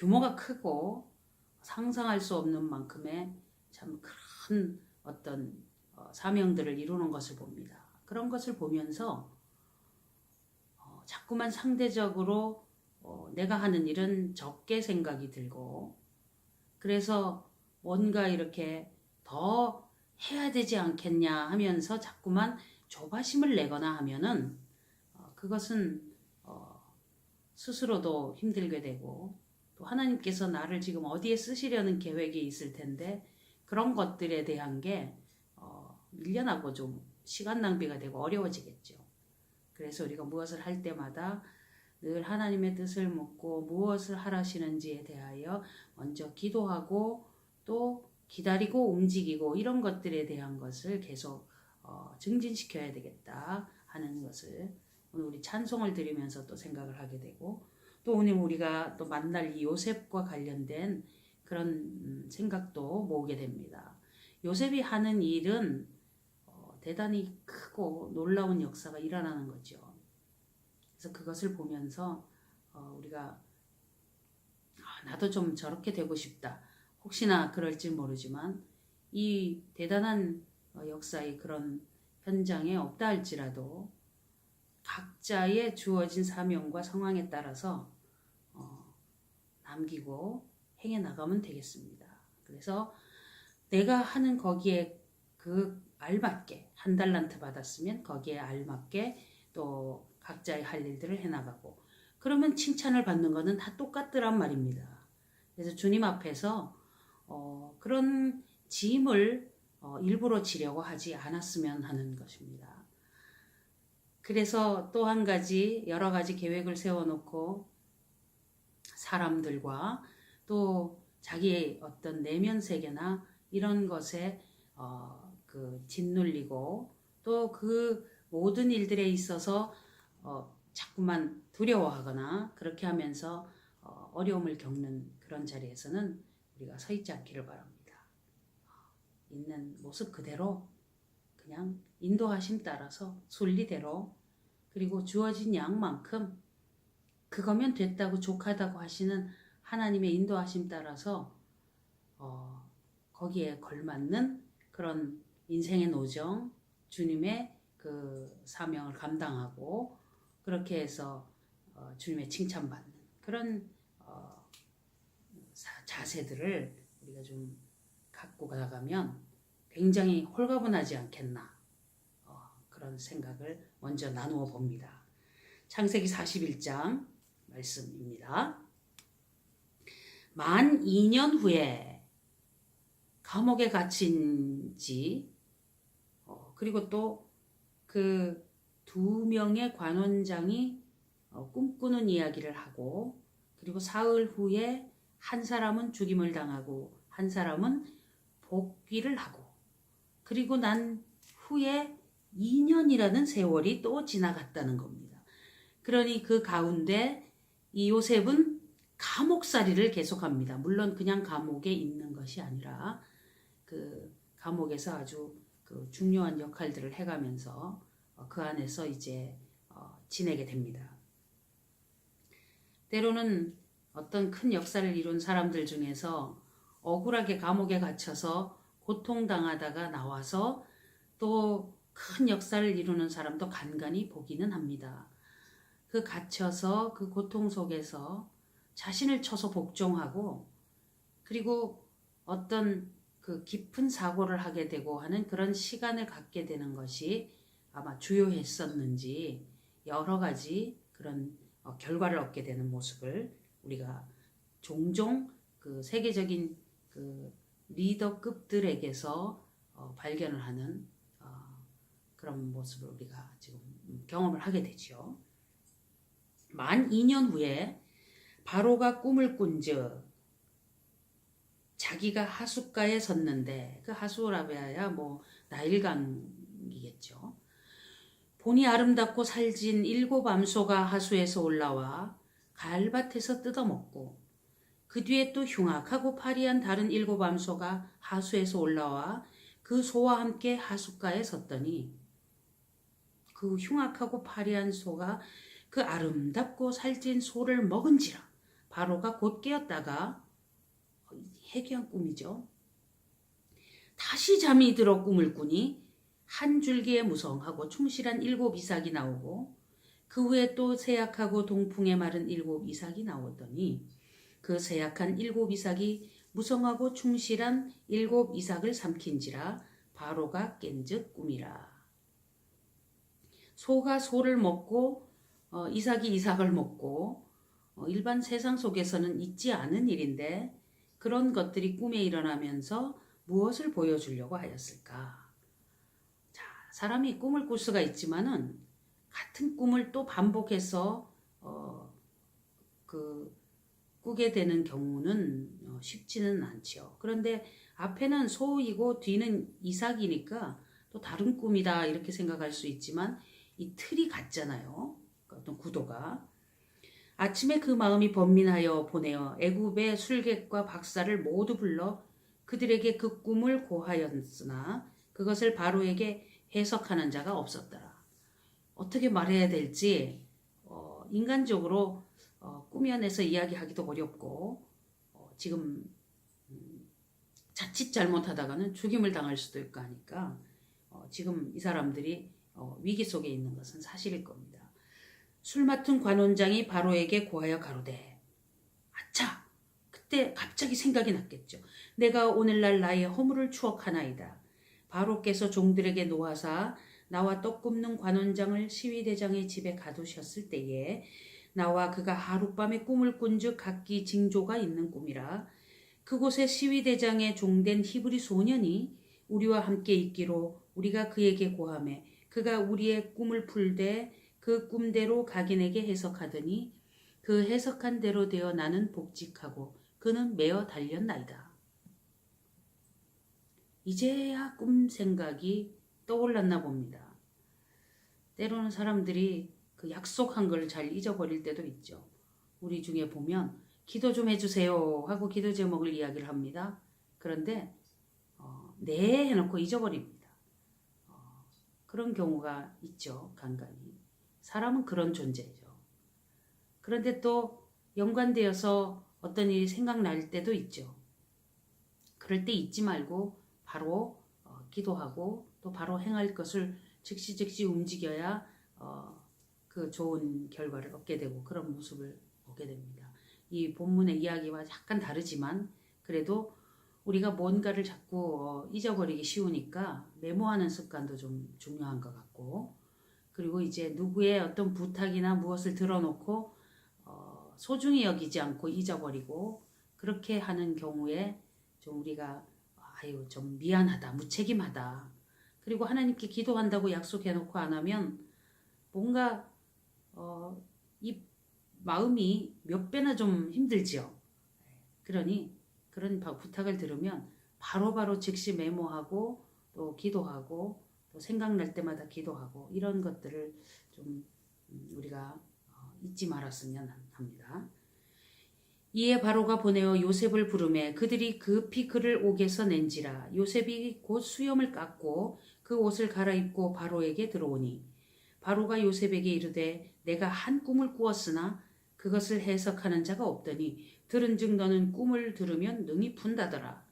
규모가 크고 상상할 수 없는 만큼의 참 큰 어떤 사명들을 이루는 것을 봅니다. 그런 것을 보면서 자꾸만 상대적으로 내가 하는 일은 적게 생각이 들고, 그래서 뭔가 이렇게 더 해야 되지 않겠냐 하면서 자꾸만 조바심을 내거나 하면은 그것은 스스로도 힘들게 되고, 또 하나님께서 나를 지금 어디에 쓰시려는 계획이 있을 텐데 그런 것들에 대한 게 밀려나고 좀 시간 낭비가 되고 어려워지겠죠. 그래서 우리가 무엇을 할 때마다 늘 하나님의 뜻을 묻고 무엇을 하라시는지에 대하여 먼저 기도하고 또 기다리고 움직이고 이런 것들에 대한 것을 계속 증진시켜야 되겠다 하는 것을 오늘 우리 찬송을 드리면서 또 생각을 하게 되고, 또 오늘 우리가 또 만날 이 요셉과 관련된 그런 생각도 모으게 됩니다. 요셉이 하는 일은 대단히 크고 놀라운 역사가 일어나는 거죠. 그래서 그것을 보면서 우리가 나도 좀 저렇게 되고 싶다. 혹시나 그럴지 모르지만 이 대단한 역사의 그런 현장에 없다 할지라도 각자의 주어진 사명과 상황에 따라서 남기고 행해 나가면 되겠습니다. 그래서 내가 하는 거기에 그 알맞게 한 달란트 받았으면 거기에 알맞게 또 각자의 할 일들을 해나가고, 그러면 칭찬을 받는 거는 다 똑같더란 말입니다. 그래서 주님 앞에서 그런 짐을 일부러 지려고 하지 않았으면 하는 것입니다. 그래서 또 한 가지 여러 가지 계획을 세워놓고 사람들과 또 자기의 어떤 내면 세계나 이런 것에 짓눌리고 또 그 모든 일들에 있어서 자꾸만 두려워하거나 그렇게 하면서 어려움을 겪는 그런 자리에서는 우리가 서 있지 않기를 바랍니다. 있는 모습 그대로 그냥 인도하심 따라서 순리대로, 그리고 주어진 양만큼 그거면 됐다고 족하다고 하시는 하나님의 인도하심 따라서 거기에 걸맞는 그런 인생의 노정, 주님의 그 사명을 감당하고 그렇게 해서 주님의 칭찬받는 그런 자세들을 우리가 좀 갖고 나가면 굉장히 홀가분하지 않겠나, 그런 생각을 먼저 나누어 봅니다. 창세기 41장 말씀입니다. 만 2년 후에 감옥에 갇힌 지, 그리고 또 그 2명의 관원장이 꿈꾸는 이야기를 하고, 그리고 사흘 후에 한 사람은 죽임을 당하고 한 사람은 복귀를 하고, 그리고 난 후에 2년이라는 세월이 또 지나갔다는 겁니다. 그러니 그 가운데 이 요셉은 감옥살이를 계속합니다. 물론 그냥 감옥에 있는 것이 아니라 그 감옥에서 아주 그 중요한 역할들을 해가면서 그 안에서 이제 지내게 됩니다. 때로는 어떤 큰 역사를 이룬 사람들 중에서 억울하게 감옥에 갇혀서 고통당하다가 나와서 또 큰 역사를 이루는 사람도 간간히 보기는 합니다. 그 갇혀서 그 고통 속에서 자신을 쳐서 복종하고, 그리고 어떤 그 깊은 사고를 하게 되고 하는 그런 시간을 갖게 되는 것이 아마 주요했었는지 여러 가지 그런 결과를 얻게 되는 모습을 우리가 종종 그 세계적인 그 리더급들에게서 발견을 하는 그런 모습을 우리가 지금 경험을 하게 되죠. 만 2년 후에 바로가 꿈을 꾼즉 자기가 하숫가에 섰는데, 그 하수라베아야 뭐 나일강이겠죠. 보니 아름답고 살진 7 암소가 하수에서 올라와 갈밭에서 뜯어먹고, 그 뒤에 또 흉악하고 파리한 다른 7 암소가 하수에서 올라와 그 소와 함께 하숫가에 섰더니, 그 흉악하고 파리한 소가 그 아름답고 살찐 소를 먹은지라 바로가 곧 깨었다가 해괴한 꿈이죠. 다시 잠이 들어 꿈을 꾸니 한 줄기에 무성하고 충실한 7 이삭이 나오고 그 후에 또 세약하고 동풍에 마른 7 이삭이 나오더니 그 세약한 7 이삭이 무성하고 충실한 7 이삭을 삼킨지라 바로가 깬즉 꿈이라. 소가 소를 먹고 이삭이 이삭을 먹고 일반 세상 속에서는 있지 않은 일인데 그런 것들이 꿈에 일어나면서 무엇을 보여주려고 하였을까? 자, 사람이 꿈을 꿀 수가 있지만은 같은 꿈을 또 반복해서 꾸게 되는 경우는 쉽지는 않죠. 그런데 앞에는 소이고 뒤는 이삭이니까 또 다른 꿈이다 이렇게 생각할 수 있지만 이 틀이 같잖아요. 어떤 구도가. 아침에 그 마음이 번민하여 보내어 애굽의 술객과 박사를 모두 불러 그들에게 그 꿈을 고하였으나 그것을 바로에게 해석하는 자가 없었더라. 어떻게 말해야 될지 인간적으로 꾸며내서 이야기하기도 어렵고 지금 자칫 잘못하다가는 죽임을 당할 수도 있고 하니까 지금 이 사람들이 위기 속에 있는 것은 사실일 겁니다. 술 맡은 관원장이 바로에게 고하여 가로되 아차! 그때 갑자기 생각이 났겠죠. 내가 오늘날 나의 허물을 추억하나이다. 바로께서 종들에게 노하사 나와 떡 굽는 관원장을 시위대장의 집에 가두셨을 때에 나와 그가 하룻밤에 꿈을 꾼즉 각기 징조가 있는 꿈이라. 그곳에 시위대장의 종된 히브리 소년이 우리와 함께 있기로 우리가 그에게 고하매 그가 우리의 꿈을 풀되 그 꿈대로 각인에게 해석하더니 그 해석한 대로 되어 나는 복직하고 그는 매어 달렸나이다. 이제야 꿈 생각이 떠올랐나 봅니다. 때로는 사람들이 그 약속한 걸 잘 잊어버릴 때도 있죠. 우리 중에 보면 기도 좀 해주세요 하고 기도 제목을 이야기를 합니다. 그런데 네 해놓고 잊어버립니다. 그런 경우가 있죠. 간간히. 사람은 그런 존재죠. 그런데 또 연관되어서 어떤 일이 생각날 때도 있죠. 그럴 때 잊지 말고 바로 기도하고 또 바로 행할 것을 즉시 움직여야 그 좋은 결과를 얻게 되고 그런 모습을 보게 됩니다. 이 본문의 이야기와 약간 다르지만 그래도 우리가 뭔가를 자꾸 잊어버리기 쉬우니까 메모하는 습관도 좀 중요한 것 같고 그리고 이제 누구의 어떤 부탁이나 무엇을 들어놓고 소중히 여기지 않고 잊어버리고 그렇게 하는 경우에 좀 우리가 좀 미안하다, 무책임하다. 그리고 하나님께 기도한다고 약속해놓고 안 하면 뭔가 이 마음이 몇 배나 좀 힘들지요. 그러니 그런 부탁을 들으면 바로바로 즉시 메모하고 또 기도하고 또 생각날 때마다 기도하고 이런 것들을 좀 우리가 잊지 말았으면 합니다. 이에 바로가 보내어 요셉을 부르매 그들이 급히 그를 옥에서 낸지라. 요셉이 곧 수염을 깎고 그 옷을 갈아입고 바로에게 들어오니 바로가 요셉에게 이르되 내가 한 꿈을 꾸었으나 그것을 해석하는 자가 없더니 들은즉 너는 꿈을 들으면 능히 푼다더라.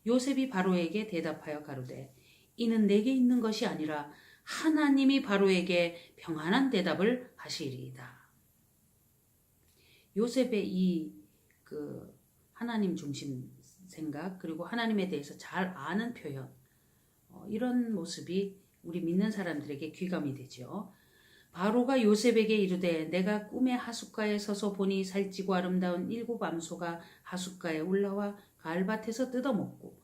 요셉이 바로에게 대답하여 가로되 이는 내게 있는 것이 아니라 하나님이 바로에게 평안한 대답을 하시리이다. 요셉의 그 하나님 중심 생각 그리고 하나님에 대해서 잘 아는 표현 이런 모습이 우리 믿는 사람들에게 귀감이 되죠. 바로가 요셉에게 이르되 내가 꿈의 하숫가에 서서 보니 살찌고 아름다운 7 암소가 하숫가에 올라와 가을밭에서 뜯어먹고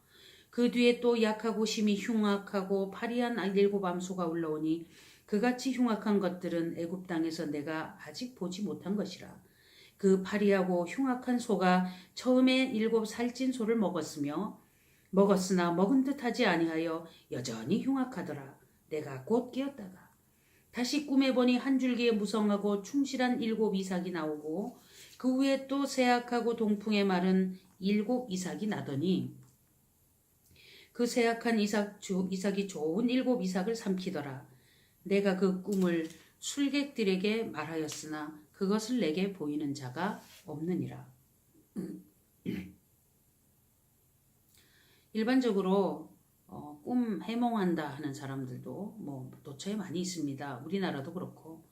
그 뒤에 또 약하고 심히 흉악하고 파리한 7 암소가 올라오니 그같이 흉악한 것들은 애굽 땅에서 내가 아직 보지 못한 것이라. 그 파리하고 흉악한 소가 처음에 7 살찐 소를 먹었으나 먹은 듯하지 아니하여 여전히 흉악하더라. 내가 곧 깨었다가 다시 꿈에 보니 한 줄기에 무성하고 충실한 7 이삭이 나오고 그 후에 또 세악하고 동풍에 마른 7 이삭이 나더니 그 세악한 이삭이 좋은 7 이삭을 삼키더라. 내가 그 꿈을 술객들에게 말하였으나 그것을 내게 보이는 자가 없느니라. 일반적으로 꿈 해몽한다 하는 사람들도 뭐 도처에 많이 있습니다. 우리나라도 그렇고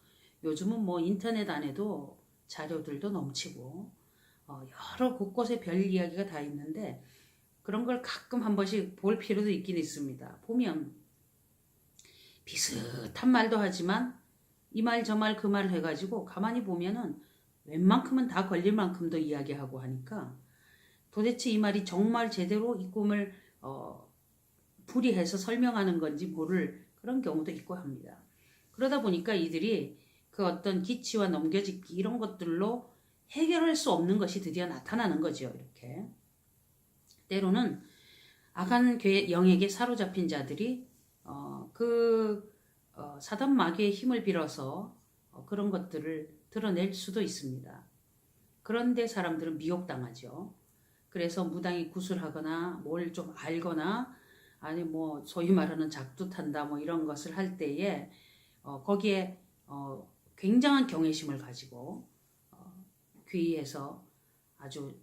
요즘은 뭐 인터넷 안에도 자료들도 넘치고 여러 곳곳에 별 이야기가 다 있는데 그런 걸 가끔 한 번씩 볼 필요도 있긴 있습니다. 보면 비슷한 말도 하지만 이 말 저 말 그 말 해가지고 가만히 보면은 웬만큼은 다 걸릴 만큼도 이야기하고 하니까 도대체 이 말이 정말 제대로 이 꿈을 풀이해서 설명하는 건지 모를 그런 경우도 있고 합니다. 그러다 보니까 이들이 그 어떤 기치와 넘겨짚기 이런 것들로 해결할 수 없는 것이 드디어 나타나는 거죠. 이렇게 때로는 악한 영에게 사로잡힌 자들이 사단 마귀의 힘을 빌어서 그런 것들을 드러낼 수도 있습니다. 그런데 사람들은 미혹당하죠. 그래서 무당이 구술하거나 뭘 좀 알거나 아니 뭐 소위 말하는 작두탄다 뭐 이런 것을 할 때에 거기에 굉장한 경외심을 가지고 귀에서 아주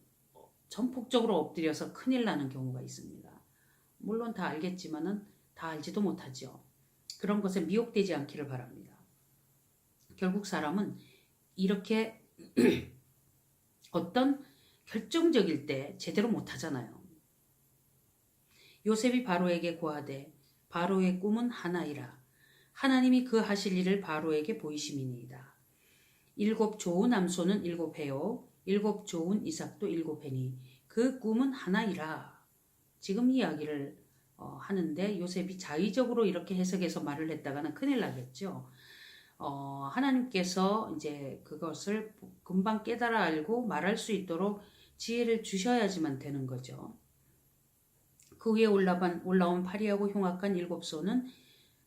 전폭적으로 엎드려서 큰일 나는 경우가 있습니다. 물론 다 알겠지만은 다 알지도 못하죠. 그런 것에 미혹되지 않기를 바랍니다. 결국 사람은 이렇게 어떤 결정적일 때 제대로 못하잖아요. 요셉이 바로에게 고하되 바로의 꿈은 하나이라. 하나님이 그 하실 일을 바로에게 보이심이니이다. 7 좋은 암소는 7회요 7 좋은 이삭도 7회니 그 꿈은 하나이라. 지금 이야기를 하는데 요셉이 자의적으로 이렇게 해석해서 말을 했다가는 큰일 나겠죠. 하나님께서 이제 그것을 금방 깨달아 알고 말할 수 있도록 지혜를 주셔야지만 되는 거죠. 그 위에 올라온 파리하고 흉악한 7소는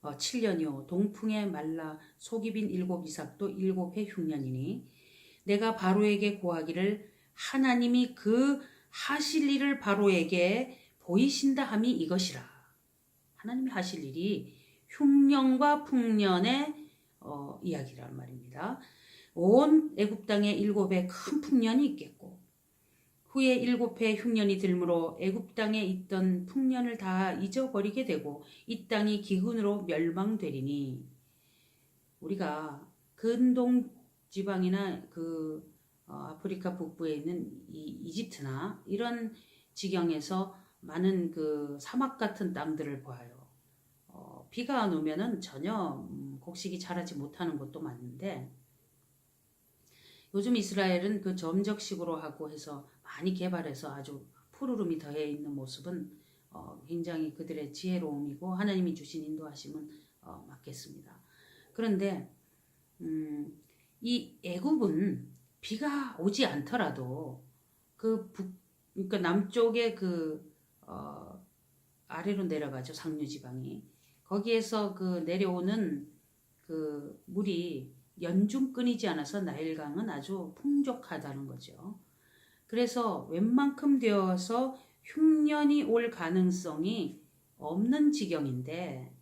7년이요 동풍에 말라 속이 빈 7 이삭도 7회 흉년이니 내가 바로에게 고하기를 하나님이 그 하실 일을 바로에게 보이신다 함이 이것이라. 하나님이 하실 일이 흉년과 풍년의 이야기란 말입니다. 온 애굽 땅에 7회 큰 풍년이 있겠고 후에 7회 흉년이 들므로 애굽 땅에 있던 풍년을 다 잊어버리게 되고 이 땅이 기근으로 멸망되리니 우리가 근동 지방이나 아프리카 북부에 있는 이집트나 이런 지경에서 많은 그 사막 같은 땅들을 봐요. 비가 안 오면은 전혀 곡식이 자라지 못하는 곳도 많은데 요즘 이스라엘은 그 점적식으로 하고 해서 많이 개발해서 아주 푸르름이 더해 있는 모습은 굉장히 그들의 지혜로움이고 하나님이 주신 인도하심은 맞겠습니다. 그런데 이 애굽은 비가 오지 않더라도 그러니까 남쪽에 아래로 내려가죠. 상류 지방이. 거기에서 내려오는 물이 연중 끊이지 않아서 나일강은 아주 풍족하다는 거죠. 그래서 웬만큼 되어서 흉년이 올 가능성이 없는 지경인데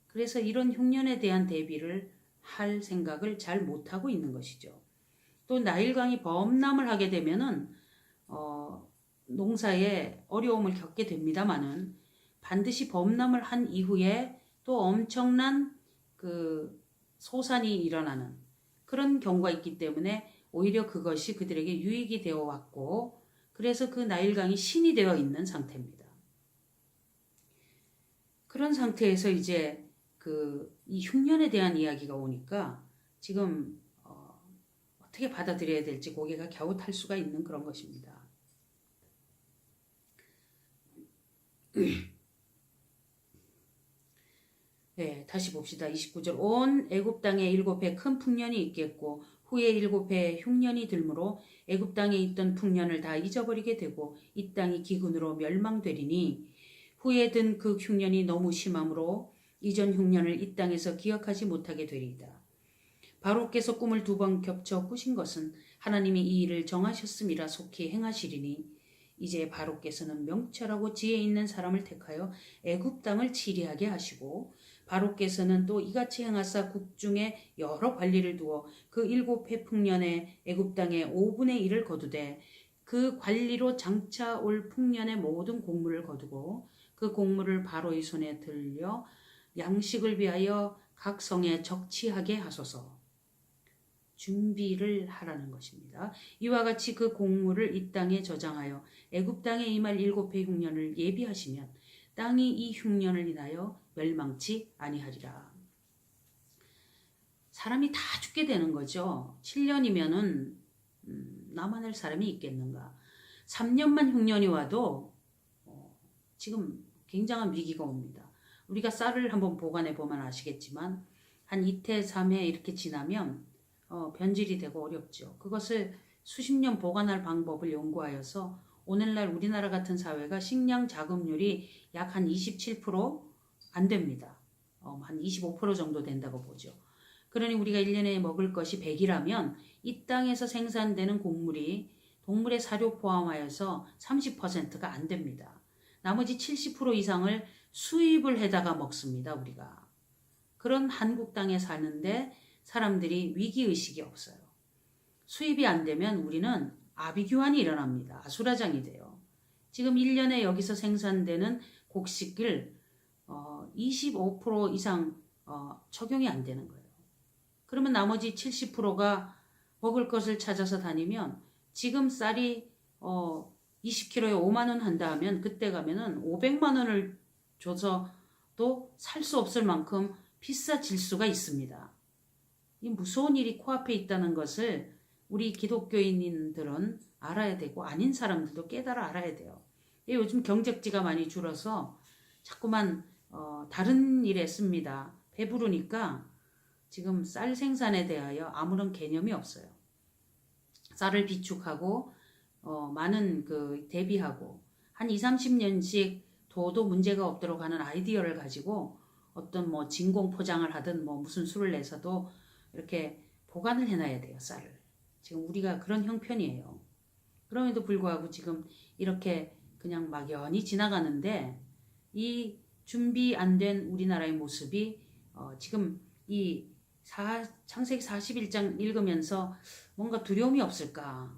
그래서 이런 흉년에 대한 대비를 할 생각을 잘 못하고 있는 것이죠. 또 나일강이 범람을 하게 되면은 농사에 어려움을 겪게 됩니다만은 반드시 범람을 한 이후에 또 엄청난 소산이 일어나는 그런 경우가 있기 때문에 오히려 그것이 그들에게 유익이 되어 왔고 그래서 그 나일강이 신이 되어 있는 상태입니다. 그런 상태에서 이제 이 흉년에 대한 이야기가 오니까 지금 어떻게 받아들여야 될지 고개가 갸웃할 수가 있는 그런 것입니다. 네, 다시 봅시다. 29절 온 애굽 땅에 7회 큰 풍년이 있겠고 후에 7회 흉년이 들므로 애굽 땅에 있던 풍년을 다 잊어버리게 되고 이 땅이 기근으로 멸망되리니 후에 든 그 흉년이 너무 심함으로 이전 흉년을 이 땅에서 기억하지 못하게 되리이다. 바로께서 꿈을 2번 겹쳐 꾸신 것은 하나님이 이 일을 정하셨음이라 속히 행하시리니 이제 바로께서는 명철하고 지혜 있는 사람을 택하여 애굽 땅을 치리하게 하시고 바로께서는 또 이같이 행하사 국중에 여러 관리를 두어 그 7회 풍년에 애굽 땅의 5분의 1을 거두되 그 관리로 장차 올 풍년의 모든 곡물을 거두고 그 곡물을 바로의 손에 들려 양식을 위하여 각 성에 적치하게 하소서. 준비를 하라는 것입니다. 이와 같이 그 곡물을 이 땅에 저장하여 애굽 땅에 임할 7해 흉년을 예비하시면 땅이 이 흉년을 인하여 멸망치 아니하리라. 사람이 다 죽게 되는 거죠. 7년이면은 남아날 사람이 있겠는가. 3년만 흉년이 와도 지금 굉장한 위기가 옵니다. 우리가 쌀을 한번 보관해 보면 아시겠지만 한 이태 3회 이렇게 지나면 변질이 되고 어렵죠. 그것을 수십 년 보관할 방법을 연구하여서 오늘날 우리나라 같은 사회가 식량 자급률이 약 한 27%안 됩니다. 한 25% 정도 된다고 보죠. 그러니 우리가 1년에 먹을 것이 100이라면 이 땅에서 생산되는 곡물이 동물의 사료 포함하여서 30%가 안 됩니다. 나머지 70% 이상을 수입을 해다가 먹습니다, 우리가. 그런 한국 땅에 사는데 사람들이 위기의식이 없어요. 수입이 안 되면 우리는 아비규환이 일어납니다. 아수라장이 돼요. 지금 1년에 여기서 생산되는 곡식을 25% 이상 적용이 안 되는 거예요. 그러면 나머지 70%가 먹을 것을 찾아서 다니면 지금 쌀이 20kg에 5만 원 한다 하면 그때 가면은 500만 원을 줘서도 살 수 없을 만큼 비싸질 수가 있습니다. 이 무서운 일이 코앞에 있다는 것을 우리 기독교인들은 알아야 되고 아닌 사람들도 깨달아 알아야 돼요. 요즘 경적지가 많이 줄어서 자꾸만 다른 일에 씁니다. 배부르니까 지금 쌀 생산에 대하여 아무런 개념이 없어요. 쌀을 비축하고 많은 대비하고 한 20-30년씩 둬도 문제가 없도록 하는 아이디어를 가지고 어떤 진공 포장을 하든 무슨 수를 내서도 이렇게 보관을 해놔야 돼요, 쌀을. 지금 우리가 그런 형편이에요. 그럼에도 불구하고 지금 이렇게 그냥 막연히 지나가는데 이 준비 안 된 우리나라의 모습이 지금 이 창세기 41장 읽으면서 뭔가 두려움이 없을까?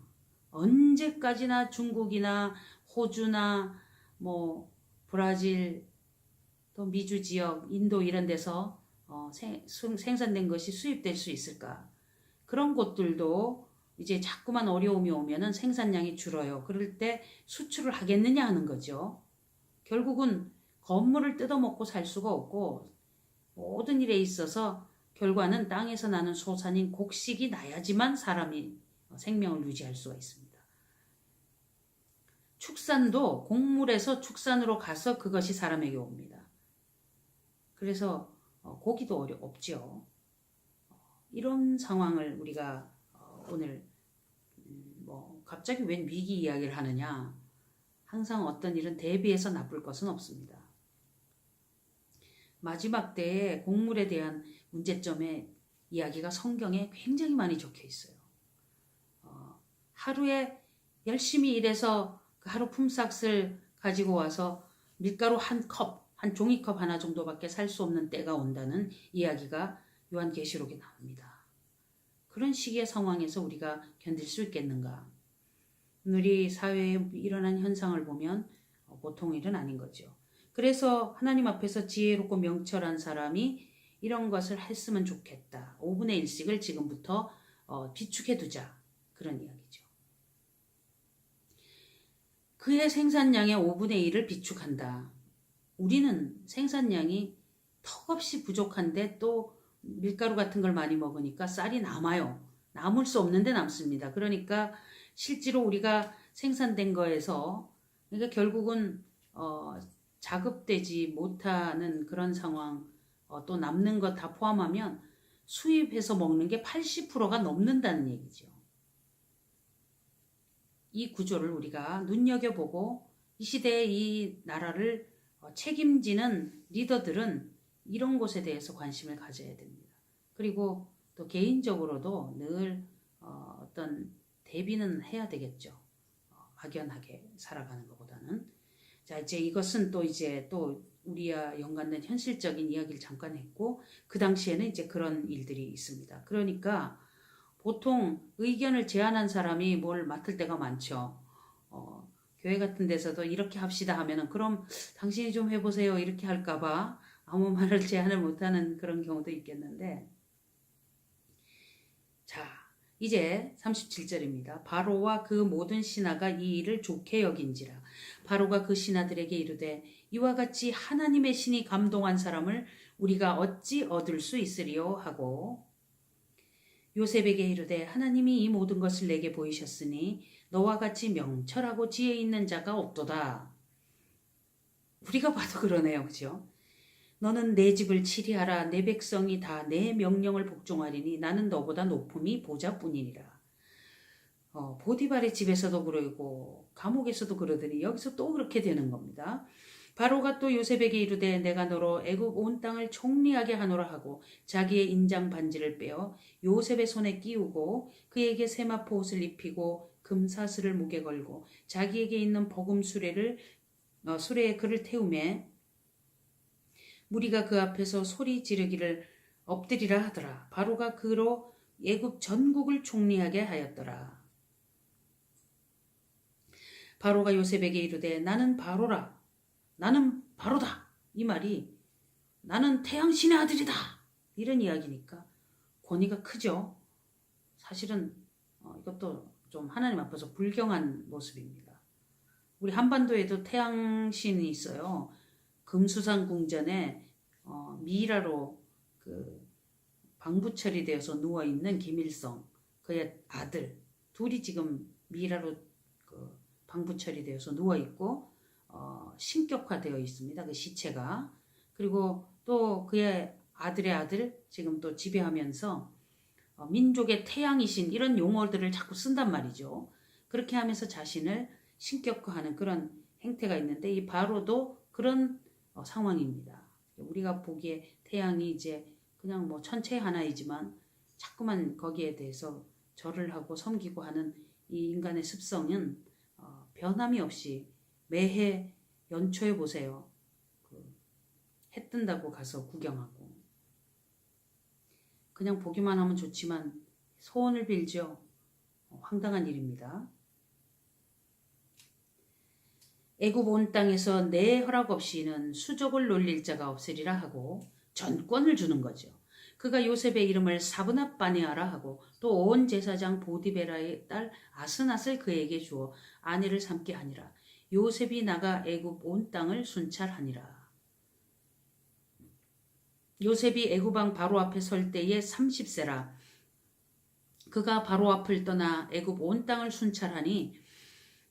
언제까지나 중국이나 호주나 브라질 또 미주 지역, 인도 이런 데서 생산된 것이 수입될 수 있을까? 그런 곳들도 이제 자꾸만 어려움이 오면은 생산량이 줄어요. 그럴 때 수출을 하겠느냐 하는 거죠. 결국은 건물을 뜯어먹고 살 수가 없고 모든 일에 있어서 결과는 땅에서 나는 소산인 곡식이 나야지만 사람이 생명을 유지할 수가 있습니다. 축산도 곡물에서 축산으로 가서 그것이 사람에게 옵니다. 그래서 고기도 없죠. 이런 상황을 우리가 오늘 갑자기 웬 위기 이야기를 하느냐. 항상 어떤 일은 대비해서 나쁠 것은 없습니다. 마지막 때에 곡물에 대한 문제점의 이야기가 성경에 굉장히 많이 적혀 있어요. 하루에 열심히 일해서 그 하루 품삯을 가지고 와서 밀가루 한 종이컵 하나 정도밖에 살 수 없는 때가 온다는 이야기가 요한계시록에 나옵니다. 그런 시기의 상황에서 우리가 견딜 수 있겠는가? 우리 사회에 일어난 현상을 보면 보통 일은 아닌 거죠. 그래서 하나님 앞에서 지혜롭고 명철한 사람이 이런 것을 했으면 좋겠다. 5분의 1씩을 지금부터 비축해 두자. 그런 이야기죠. 그의 생산량의 5분의 1을 비축한다. 우리는 생산량이 턱없이 부족한데 또 밀가루 같은 걸 많이 먹으니까 쌀이 남아요. 남을 수 없는데 남습니다. 그러니까 실제로 우리가 생산된 거에서 그러니까 결국은 자급되지 못하는 그런 상황, 또 남는 거 다 포함하면 수입해서 먹는 게 80%가 넘는다는 얘기죠. 이 구조를 우리가 눈여겨보고 이 시대의 이 나라를 책임지는 리더들은 이런 것에 대해서 관심을 가져야 됩니다. 그리고 또 개인적으로도 늘 어떤 대비는 해야 되겠죠. 막연하게 살아가는 것보다는. 자, 이제 이것은 또 우리와 연관된 현실적인 이야기를 잠깐 했고, 그 당시에는 이제 그런 일들이 있습니다. 그러니까 보통 의견을 제안한 사람이 뭘 맡을 때가 많죠. 교회 같은 데서도 이렇게 합시다 하면은 그럼 당신이 좀 해보세요 이렇게 할까봐 아무 말을 제안을 못하는 그런 경우도 있겠는데, 자 이제 37절입니다. 바로와 그 모든 신하가 이 일을 좋게 여긴지라. 바로가 그 신하들에게 이르되 이와 같이 하나님의 신이 감동한 사람을 우리가 어찌 얻을 수 있으리요 하고, 요셉에게 이르되 하나님이 이 모든 것을 내게 보이셨으니 너와 같이 명철하고 지혜 있는 자가 없도다. 우리가 봐도 그러네요. 그죠? 너는 내 집을 치리하라. 내 백성이 다 내 명령을 복종하리니 나는 너보다 높음이 보좌뿐이니라. 보디발의 집에서도 그러고 감옥에서도 그러더니 여기서 또 그렇게 되는 겁니다. 바로가 또 요셉에게 이르되 내가 너로 애굽 온 땅을 총리하게 하노라 하고 자기의 인장 반지를 빼어 요셉의 손에 끼우고 그에게 세마포 옷을 입히고 금사슬을 목에 걸고 자기에게 있는 버금 수레에 그를 태우매 무리가 그 앞에서 소리 지르기를 엎드리라 하더라. 바로가 그로 애굽 전국을 총리하게 하였더라. 바로가 요셉에게 이르되 나는 바로라. 나는 바로다. 이 말이 나는 태양신의 아들이다. 이런 이야기니까 권위가 크죠. 사실은 이것도 좀 하나님 앞에서 불경한 모습입니다. 우리 한반도에도 태양신이 있어요. 금수산 궁전에 미이라로 그 방부철이 되어서 누워있는 김일성 그의 아들 둘이 지금 미이라로 그 방부철이 되어서 누워있고 신격화되어 있습니다. 그 시체가. 그리고 또 그의 아들의 아들 지금 또 지배하면서 민족의 태양이신 이런 용어들을 자꾸 쓴단 말이죠. 그렇게 하면서 자신을 신격화하는 그런 행태가 있는데 이 바로도 그런 상황입니다. 우리가 보기에 태양이 이제 그냥 뭐 천체 하나이지만 자꾸만 거기에 대해서 절을 하고 섬기고 하는 이 인간의 습성은 변함이 없이 매해 연초에 보세요. 해 뜬다고 가서 구경하고 그냥 보기만 하면 좋지만 소원을 빌죠. 황당한 일입니다. 애굽 온 땅에서 내 허락 없이는 수족을 놀릴 자가 없으리라 하고 전권을 주는 거죠. 그가 요셉의 이름을 사브낫바네아라 하고 또 온 제사장 보디베라의 딸 아스낫을 그에게 주어 아내를 삼게 하니라. 요셉이 나가 애굽 온 땅을 순찰하니라. 요셉이 애굽 왕 바로 앞에 설 때에 30세라. 그가 바로 앞을 떠나 애굽 온 땅을 순찰하니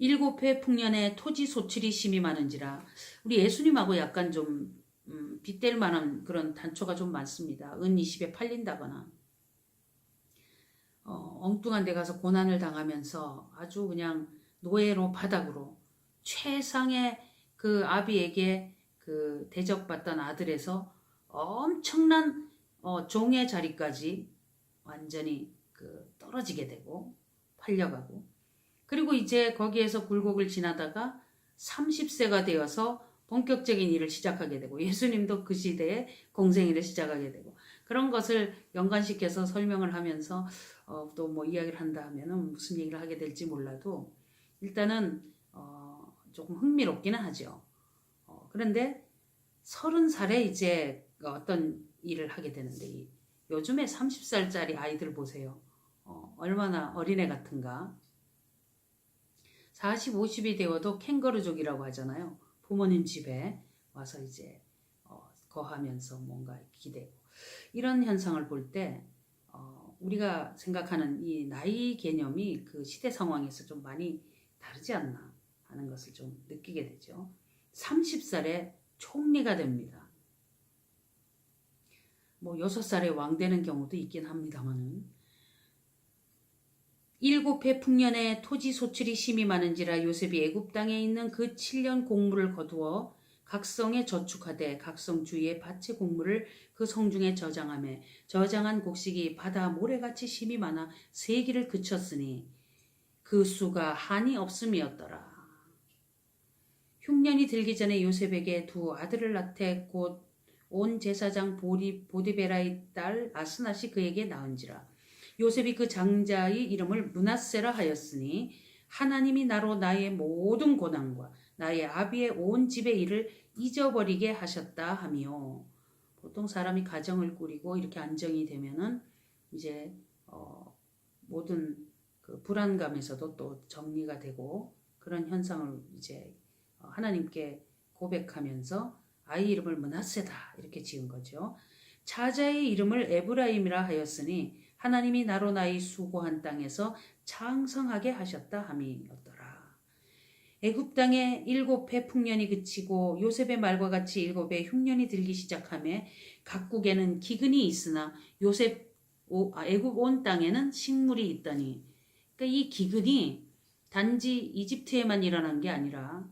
7회 풍년에 토지 소출이 심히 많은지라. 우리 예수님하고 약간 좀 빗댈 만한 그런 단초가 좀 많습니다. 은 20에 팔린다거나 엉뚱한 데 가서 고난을 당하면서 아주 그냥 노예로 바닥으로 최상의 그 아비에게 그 대접받던 아들에서 엄청난 종의 자리까지 완전히 그 떨어지게 되고 팔려가고, 그리고 이제 거기에서 굴곡을 지나다가 30세가 되어서 본격적인 일을 시작하게 되고 예수님도 그 시대에 공생일을 시작하게 되고 그런 것을 연관시켜서 설명을 하면서 또 뭐 이야기를 한다 하면은 무슨 얘기를 하게 될지 몰라도 일단은 조금 흥미롭기는 하죠. 그런데 30살에 이제 어떤 일을 하게 되는데 요즘에 30살짜리 아이들 보세요. 얼마나 어린애 같은가. 40, 50이 되어도 캥거루족이라고 하잖아요. 부모님 집에 와서 이제 거하면서 뭔가 기대고 이런 현상을 볼 때 우리가 생각하는 이 나이 개념이 그 시대 상황에서 좀 많이 다르지 않나 하는 것을 좀 느끼게 되죠. 30살에 총리가 됩니다. 뭐 6살에 왕 되는 경우도 있긴 합니다만은 7해 풍년에 토지 소출이 심히 많은지라 요셉이 애굽 땅에 있는 그 7년 곡물을 거두어 각 성에 저축하되 각 성 주위에 밭의 곡물을 그 성중에 저장하며 저장한 곡식이 바다 모래같이 심히 많아 세기를 그쳤으니 그 수가 한이 없음이었더라. 흉년이 들기 전에 요셉에게 두 아들을 낳되 곧 온 제사장 보디베라의 딸 아스낫이 그에게 낳은지라. 요셉이 그 장자의 이름을 므낫세라 하였으니 하나님이 나로 나의 모든 고난과 나의 아비의 온 집의 일을 잊어버리게 하셨다 하며, 보통 사람이 가정을 꾸리고 이렇게 안정이 되면은 이제 모든 그 불안감에서도 또 정리가 되고, 그런 현상을 이제 하나님께 고백하면서 아이 이름을 므낫세다 이렇게 지은 거죠. 차자의 이름을 에브라임이라 하였으니 하나님이 나로 나의 수고한 땅에서 창성하게 하셨다 함이었더라. 애굽 땅에 7해 풍년이 그치고 요셉의 말과 같이 7해 흉년이 들기 시작하며 각국에는 기근이 있으나 애굽 온 땅에는 식물이 있더니, 그러니까 이 기근이 단지 이집트에만 일어난 게 아니라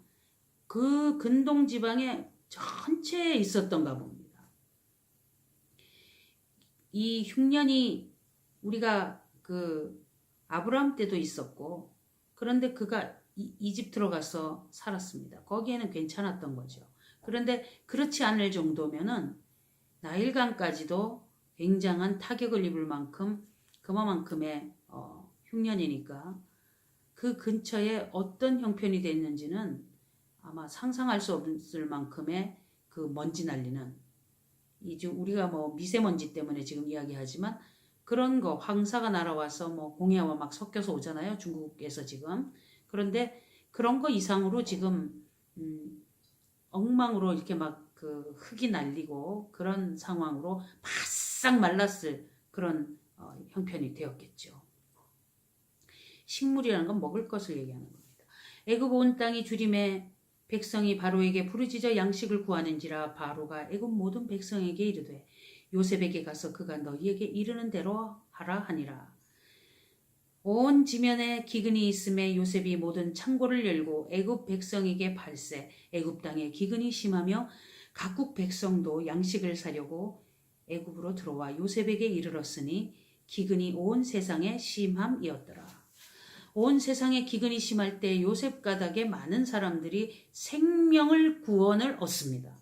그 근동 지방에 전체에 있었던가 봅니다. 이 흉년이 우리가 그 아브라함 때도 있었고, 그런데 그가 이집트로 가서 살았습니다. 거기에는 괜찮았던 거죠. 그런데 그렇지 않을 정도면은 나일강까지도 굉장한 타격을 입을 만큼 그만큼의 흉년이니까 그 근처에 어떤 형편이 됐는지는 아마 상상할 수 없을 만큼의 그 먼지 날리는, 이제 우리가 뭐 미세먼지 때문에 지금 이야기하지만 그런 거 황사가 날아와서 뭐 공해와 막 섞여서 오잖아요. 중국에서 지금. 그런데 그런 거 이상으로 지금 엉망으로 이렇게 막 그 흙이 날리고 그런 상황으로 바싹 말랐을 그런 형편이 되었겠죠. 식물이라는 건 먹을 것을 얘기하는 겁니다. 애굽 온 땅이 주림에 백성이 바로에게 부르짖어 양식을 구하는지라 바로가 애굽 모든 백성에게 이르되 요셉에게 가서 그가 너희에게 이르는 대로 하라 하니라. 온 지면에 기근이 있음에 요셉이 모든 창고를 열고 애굽 백성에게 발세, 애굽 땅에 기근이 심하며 각국 백성도 양식을 사려고 애굽으로 들어와 요셉에게 이르렀으니 기근이 온 세상에 심함이었더라. 온 세상에 기근이 심할 때 요셉 가닥에 많은 사람들이 생명을 구원을 얻습니다.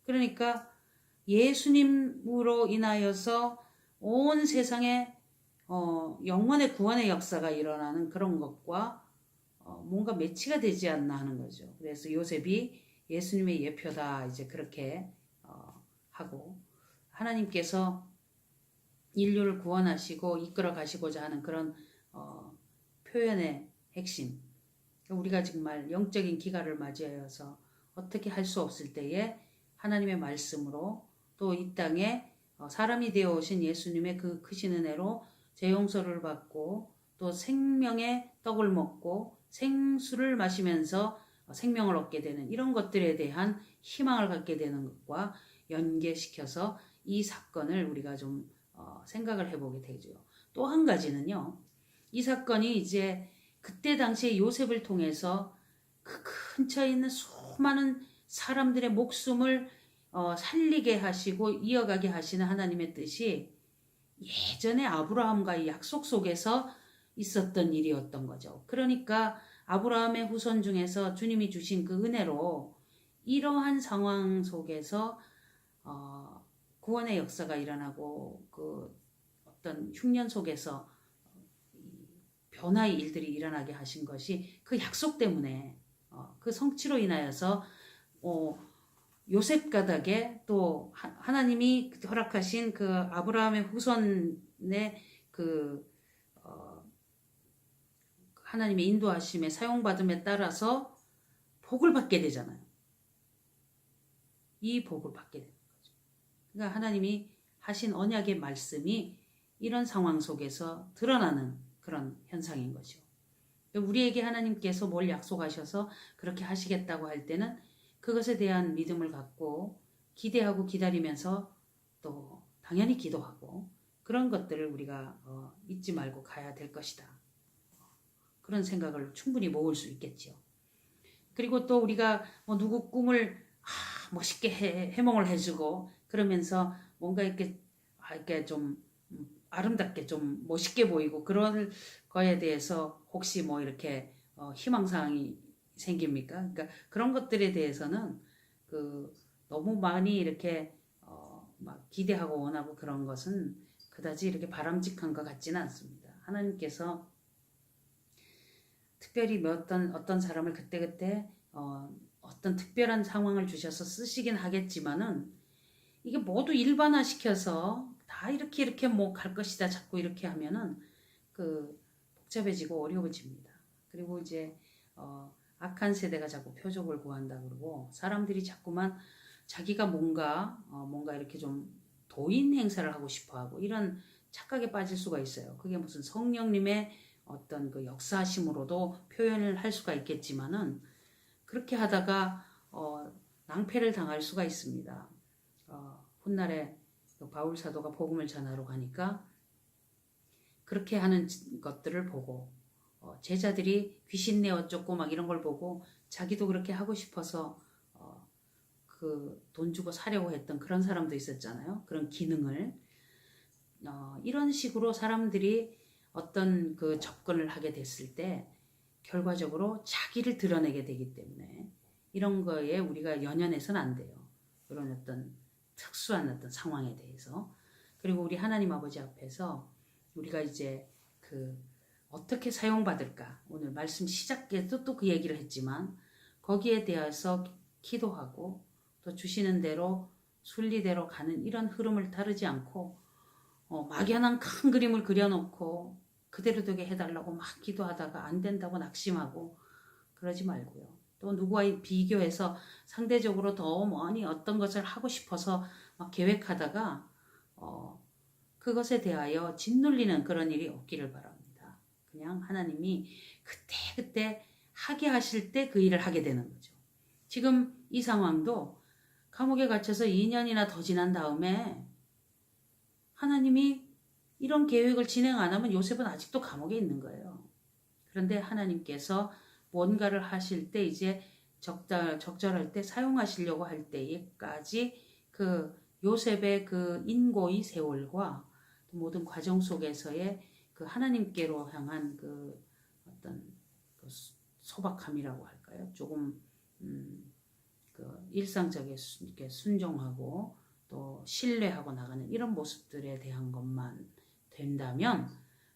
그러니까 예수님으로 인하여서 온 세상에 영원의 구원의 역사가 일어나는 그런 것과 뭔가 매치가 되지 않나 하는 거죠. 그래서 요셉이 예수님의 예표다 이제 그렇게 하고, 하나님께서 인류를 구원하시고 이끌어 가시고자 하는 그런 표현의 핵심. 우리가 정말 영적인 기갈을 맞이하여서 어떻게 할 수 없을 때에 하나님의 말씀으로 또 이 땅에 사람이 되어 오신 예수님의 그 크신 은혜로 죄 용서를 받고 또 생명의 떡을 먹고 생수를 마시면서 생명을 얻게 되는 이런 것들에 대한 희망을 갖게 되는 것과 연계시켜서 이 사건을 우리가 좀 생각을 해보게 되죠. 또 한 가지는요. 이 사건이 이제 그때 당시에 요셉을 통해서 그 근처에 있는 수많은 사람들의 목숨을 살리게 하시고 이어가게 하시는 하나님의 뜻이 예전에 아브라함과의 약속 속에서 있었던 일이었던 거죠. 그러니까 아브라함의 후손 중에서 주님이 주신 그 은혜로 이러한 상황 속에서 구원의 역사가 일어나고 그 어떤 흉년 속에서 변화의 일들이 일어나게 하신 것이 그 약속 때문에 그 성취로 인하여서 요셉 가닥에 또 하나님이 허락하신 그 아브라함의 후손의 그 하나님의 인도하심에 사용받음에 따라서 복을 받게 되잖아요. 이 복을 받게 되는 거죠. 그러니까 하나님이 하신 언약의 말씀이 이런 상황 속에서 드러나는 그런 현상인 거죠. 우리에게 하나님께서 뭘 약속하셔서 그렇게 하시겠다고 할 때는 그것에 대한 믿음을 갖고 기대하고 기다리면서 또 당연히 기도하고 그런 것들을 우리가 잊지 말고 가야 될 것이다. 그런 생각을 충분히 모을 수 있겠죠. 그리고 또 우리가 누구 꿈을 멋있게 해몽을 해주고 그러면서 뭔가 이렇게 좀 아름답게 좀 멋있게 보이고 그런 거에 대해서 혹시 뭐 이렇게 희망사항이 생깁니까? 그러니까 그런 것들에 대해서는 너무 많이 이렇게 막 기대하고 원하고 그런 것은 그다지 이렇게 바람직한 것 같지는 않습니다. 하나님께서 특별히 어떤 사람을 그때그때 어떤 특별한 상황을 주셔서 쓰시긴 하겠지만은 이게 모두 일반화시켜서 다 이렇게 뭐 갈 것이다 자꾸 이렇게 하면은 그 복잡해지고 어려워집니다. 그리고 이제 악한 세대가 자꾸 표적을 구한다 그러고 사람들이 자꾸만 자기가 뭔가 이렇게 좀 도인 행사를 하고 싶어하고 이런 착각에 빠질 수가 있어요. 그게 무슨 성령님의 어떤 그 역사심으로도 표현을 할 수가 있겠지만은 그렇게 하다가 낭패를 당할 수가 있습니다. 훗날에 그 바울 사도가 복음을 전하러 가니까 그렇게 하는 것들을 보고 제자들이 귀신내 어쩌고 막 이런 걸 보고 자기도 그렇게 하고 싶어서 그 돈 주고 사려고 했던 그런 사람도 있었잖아요. 그런 기능을 이런 식으로 사람들이 어떤 그 접근을 하게 됐을 때 결과적으로 자기를 드러내게 되기 때문에 이런 거에 우리가 연연해서는 안 돼요. 그런 어떤 특수한 어떤 상황에 대해서. 그리고 우리 하나님 아버지 앞에서 우리가 이제 그 어떻게 사용받을까 오늘 말씀 시작에도 또 그 얘기를 했지만 거기에 대해서 기도하고 또 주시는 대로 순리대로 가는 이런 흐름을 따르지 않고 막연한 큰 그림을 그려놓고 그대로 되게 해달라고 막 기도하다가 안 된다고 낙심하고 그러지 말고요. 또 누구와 비교해서 상대적으로 더 많이 어떤 것을 하고 싶어서 막 계획하다가 그것에 대하여 짓눌리는 그런 일이 없기를 바랍니다. 그냥 하나님이 그때 하게 하실 때 그 일을 하게 되는 거죠. 지금 이 상황도 감옥에 갇혀서 2년이나 더 지난 다음에 하나님이 이런 계획을 진행 안 하면 요셉은 아직도 감옥에 있는 거예요. 그런데 하나님께서 뭔가를 하실 때 이제 적절할 때 사용하시려고 할 때까지 그 요셉의 그 인고의 세월과 모든 과정 속에서의 그 하나님께로 향한 그 어떤 그 소박함이라고 할까요? 조금 그 일상적에 이렇게 순종하고 또 신뢰하고 나가는 이런 모습들에 대한 것만 된다면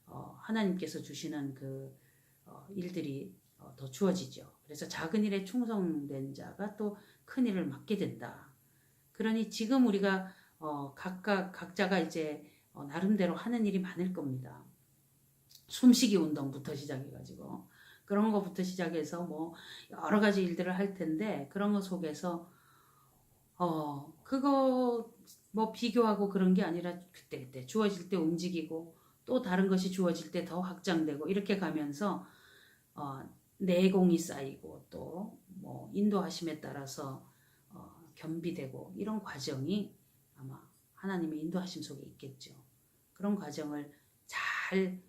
하나님께서 주시는 그 일들이 더 주어지죠. 그래서 작은 일에 충성된 자가 또 큰 일을 맡게 된다. 그러니 지금 우리가 각자가 이제 나름대로 하는 일이 많을 겁니다. 숨쉬기 운동부터 시작해가지고 그런 것부터 시작해서 뭐 여러 가지 일들을 할 텐데 그런 것 속에서 그거 뭐 비교하고 그런 게 아니라 그때 주어질 때 움직이고 또 다른 것이 주어질 때 더 확장되고 이렇게 가면서 내공이 쌓이고 또 뭐 인도하심에 따라서 겸비되고 이런 과정이 아마 하나님의 인도하심 속에 있겠죠. 그런 과정을 잘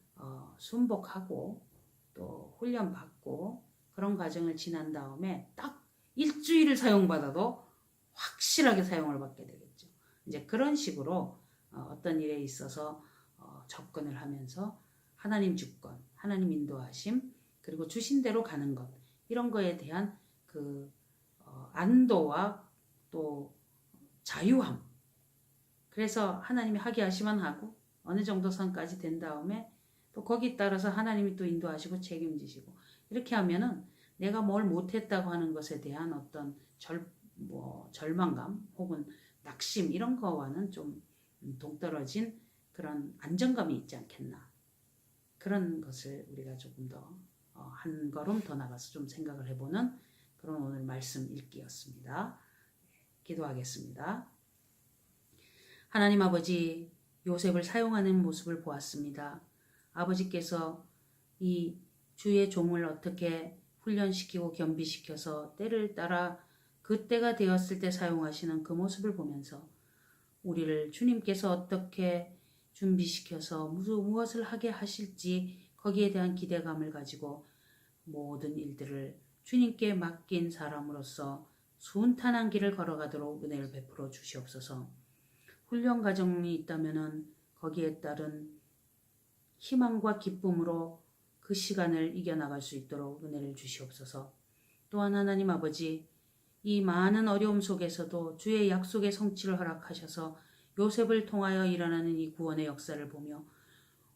순복하고 또 훈련받고 그런 과정을 지난 다음에 딱 일주일을 사용받아도 확실하게 사용을 받게 되겠죠. 이제 그런 식으로 어떤 일에 있어서 접근을 하면서 하나님 주권, 하나님 인도하심, 그리고 주신 대로 가는 것 이런 거에 대한 그 안도와 또 자유함. 그래서 하나님이 하게 하시면 하고 어느 정도 선까지 된 다음에 또 거기에 따라서 하나님이 또 인도하시고 책임지시고 이렇게 하면은 내가 뭘 못했다고 하는 것에 대한 어떤 절망감 혹은 낙심 이런 거와는 좀 동떨어진 그런 안정감이 있지 않겠나. 그런 것을 우리가 조금 더 한 걸음 더 나가서 좀 생각을 해보는 그런 오늘 말씀 읽기였습니다. 기도하겠습니다. 하나님 아버지, 요셉을 사용하는 모습을 보았습니다. 아버지께서 이 주의 종을 어떻게 훈련시키고 겸비시켜서 때를 따라 그때가 되었을 때 사용하시는 그 모습을 보면서 우리를 주님께서 어떻게 준비시켜서 무엇을 하게 하실지 거기에 대한 기대감을 가지고 모든 일들을 주님께 맡긴 사람으로서 순탄한 길을 걸어가도록 은혜를 베풀어 주시옵소서. 훈련 과정이 있다면 거기에 따른 희망과 기쁨으로 그 시간을 이겨나갈 수 있도록 은혜를 주시옵소서. 또한 하나님 아버지, 이 많은 어려움 속에서도 주의 약속의 성취를 허락하셔서 요셉을 통하여 일어나는 이 구원의 역사를 보며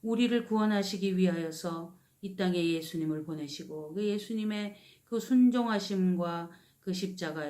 우리를 구원하시기 위하여서 이 땅에 예수님을 보내시고 그 예수님의 그 순종하심과 그 십자가의